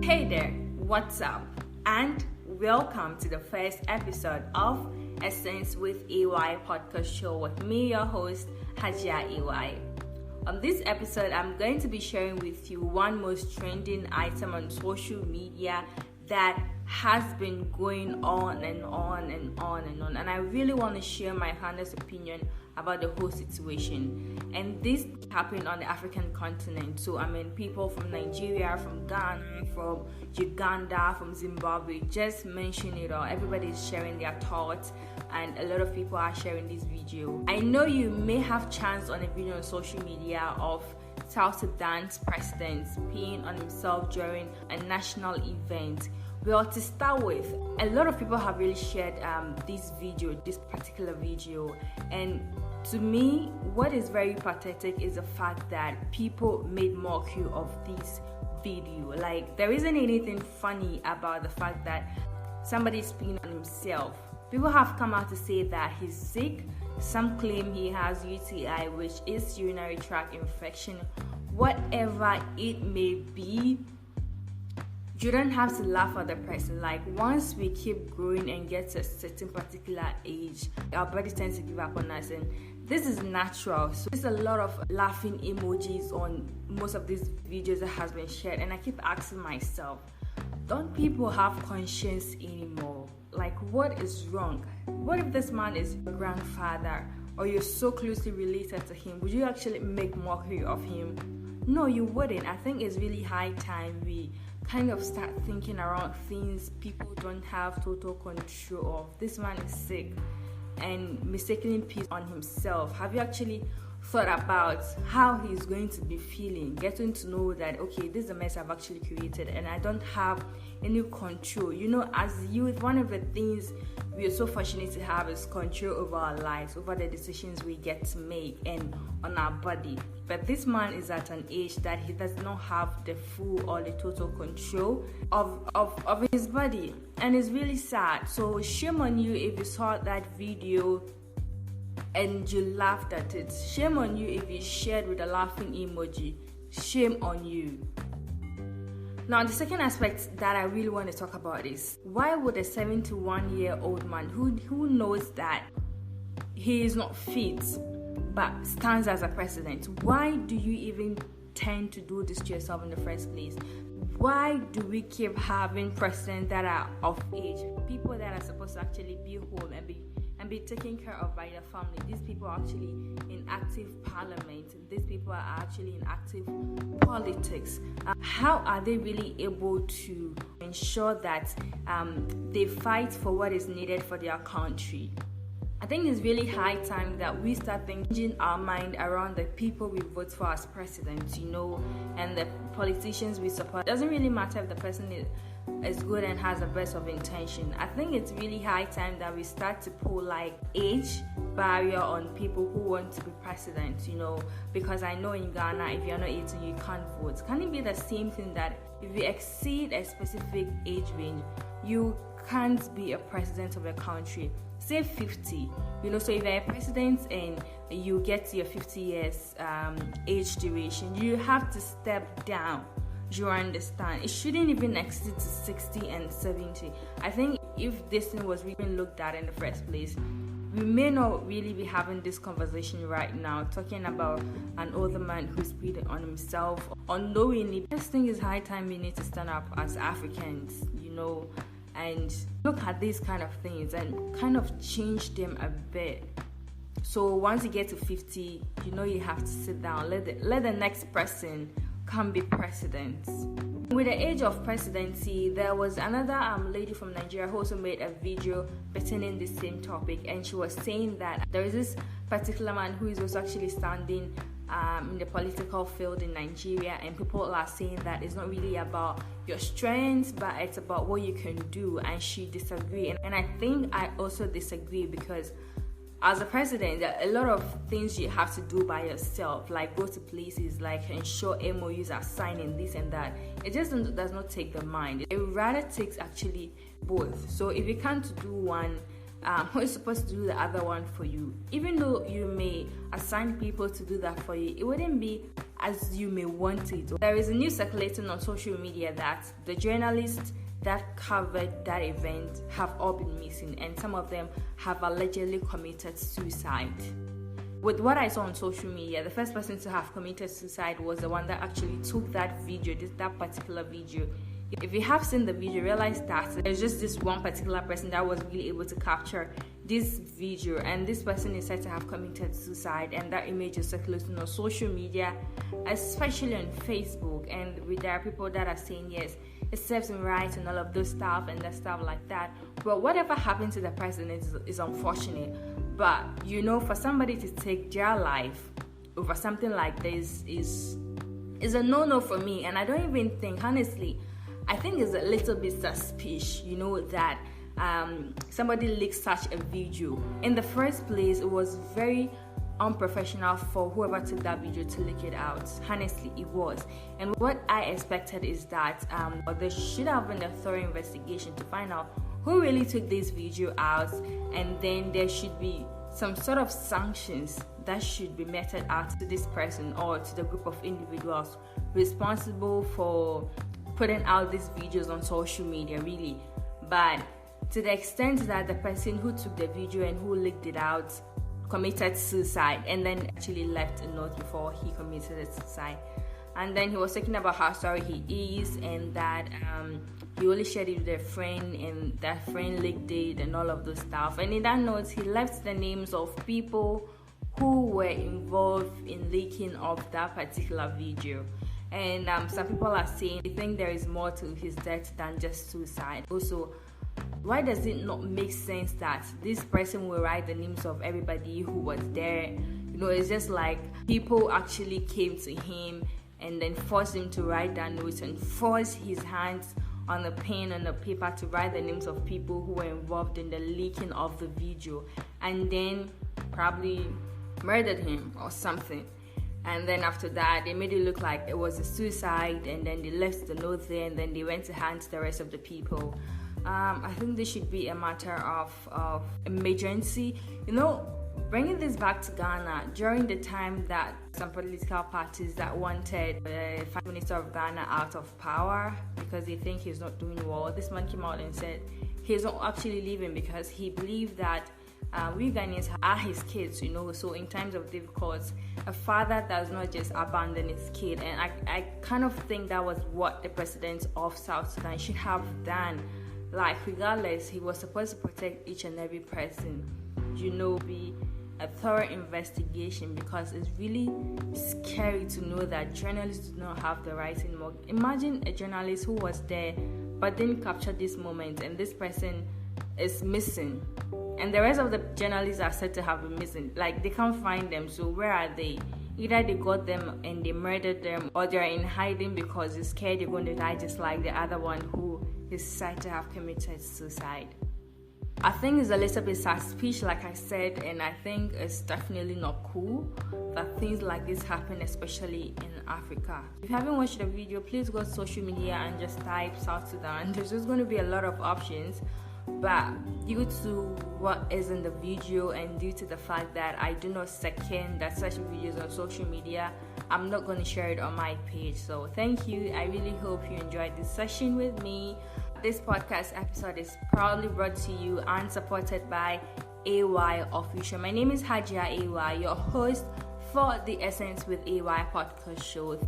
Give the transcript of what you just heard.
Hey there, what's up? And welcome to the first episode of Essence with AY podcast show with me, your host, Hajia AY. On this episode, I'm going to be sharing with you one most trending item on social media that has been going on and on and on and on. And I really want to share my honest opinion about the whole situation. And this happened on the African continent. So people from Nigeria, from Ghana, from Uganda, from Zimbabwe, just mention it all. Everybody's sharing their thoughts and a lot of people are sharing this video. I know you may have chanced on a video on social media of South Sudan's president peeing on himself during a national event. Well, to start with, a lot of people have really shared this particular video, and to me, what is very pathetic is the fact that people made mockery of this video. Like, there isn't anything funny about the fact that somebody is peeing on himself. People have come out to say that he's sick. Some claim he has UTI, which is urinary tract infection. Whatever it may be, you don't have to laugh at the person. Like, once we keep growing and get to a certain particular age, our body tends to give up on us, and this is natural. So there's a lot of laughing emojis on most of these videos that has been shared, and I keep asking myself, don't people have conscience anymore? Like, what is wrong? What if this man is your grandfather or you're so closely related to him? Would you actually make mockery of him? No, you wouldn't. I think it's really high time we kind of start thinking around things people don't have total control of. This man is sick and mistakenly pees on himself. Have you actually thought about how he's going to be feeling, getting to know that, okay, this is a mess I've actually created and I don't have any control? You know, as youth, one of the things we are so fortunate to have is control over our lives, over the decisions we get to make and on our body. But this man is at an age that he does not have the full or the total control of his body, and it's really sad. So shame on you if you saw that video and you laughed at it. Shame on you if you shared with a laughing emoji. Shame on you. Now, the second aspect that I really want to talk about is, why would a 71-year-old man who knows that he is not fit but stands as a president, why do you even tend to do this to yourself in the first place? Why do we keep having presidents that are of age, people that are supposed to actually be whole and be taken care of by their family? These people are actually in active parliament. These people are actually in active politics. How are they really able to ensure that they fight for what is needed for their country? I think it's really high time that we start changing our mind around the people we vote for as presidents, and the politicians we support. It doesn't really matter if the person is good and has the best of intention. I think it's really high time that we start to pull like age barrier on people who want to be president, because I know in Ghana, if you're not 18, you can't vote. Can it be the same thing that if you exceed a specific age range, you can't be a president of a country? Say 50, so if you're a president and you get to your 50 years age duration, you have to step down. You understand? It shouldn't even exceed to 60 and 70. I think if this thing was even looked at in the first place, we may not really be having this conversation right now, talking about an older man who's peed on himself unknowingly. I just think it's high time we need to stand up as Africans, and look at these kind of things and kind of change them a bit. So once you get to 50, you have to sit down. Let the next person can be president. With the age of presidency, there was another lady from Nigeria who also made a video pertaining the same topic, and she was saying that there is this particular man who is also actually standing in the political field in Nigeria, and people are saying that it's not really about your strengths, but it's about what you can do, and she disagreed. And I think I also disagree, because as a president, there are a lot of things you have to do by yourself, like go to places, like ensure MOUs are signed and this and that. It just does not take the mind. It rather takes actually both. So if you can't do one, who is supposed to do the other one for you? Even though you may assign people to do that for you, it wouldn't be as you may want it. There is a news circulating on social media that the journalists that covered that event have all been missing, and some of them have allegedly committed suicide. With what I saw on social media, the first person to have committed suicide was the one that actually took that video, that particular video. If you have seen the video, realize that there's just this one particular person that was really able to capture this video, and this person is said to have committed suicide, and that image is circulating on social media, especially on Facebook. And there are people that are saying yes, it serves him right and all of those stuff and that stuff like that. But whatever happened to the person is unfortunate. But for somebody to take their life over something like this is a no-no for me. And I don't even think, honestly, I think it's a little bit suspicious, that somebody leaked such a video. In the first place, it was very unprofessional for whoever took that video to leak it out. Honestly, it was. And what I expected is that there should have been a thorough investigation to find out who really took this video out, and then there should be some sort of sanctions that should be meted out to this person or to the group of individuals responsible for putting out these videos on social media, really. But to the extent that the person who took the video and who leaked it out committed suicide, and then actually left a note before he committed suicide, and then he was talking about how sorry he is, and that he only shared it with a friend, and that friend leaked it and all of those stuff. And in that note, he left the names of people who were involved in leaking of that particular video. And some people are saying they think there is more to his death than just suicide. Also, why does it not make sense that this person will write the names of everybody who was there? It's just like people actually came to him and then forced him to write that note and forced his hands on the pen and the paper to write the names of people who were involved in the leaking of the video, and then probably murdered him or something. And then after that, they made it look like it was a suicide, and then they left the note there, and then they went to hand the rest of the people. I think this should be a matter of emergency. Bringing this back to Ghana, during the time that some political parties that wanted the Prime Minister of Ghana out of power because they think he's not doing well, this man came out and said he's not actually leaving because he believed that we Ghanaians are his kids, so in times of difficulty, a father does not just abandon his kid. And I kind of think that was what the president of South Sudan should have done. Like, regardless, he was supposed to protect each and every person, be a thorough investigation, because it's really scary to know that journalists do not have the right anymore. Imagine a journalist who was there but didn't capture this moment, and this person is missing, and the rest of the journalists are said to have been missing. Like, they can't find them, so where are they? Either they got them and they murdered them, or they're in hiding because they're scared they're going to die, just like the other one who is said to have committed suicide. I think it's a little bit suspicious, like I said, and I think it's definitely not cool that things like this happen, especially in Africa. If you haven't watched the video, please go to social media and just type South Sudan. There's just going to be a lot of options, but due to what is in the video and due to the fact that I do not second that such videos on social media, I'm not going to share it on my page. So thank you. I really hope you enjoyed this session with me. This podcast episode is proudly brought to you and supported by AY Official. My name is Hajia AY, your host for the Essence with AY podcast show.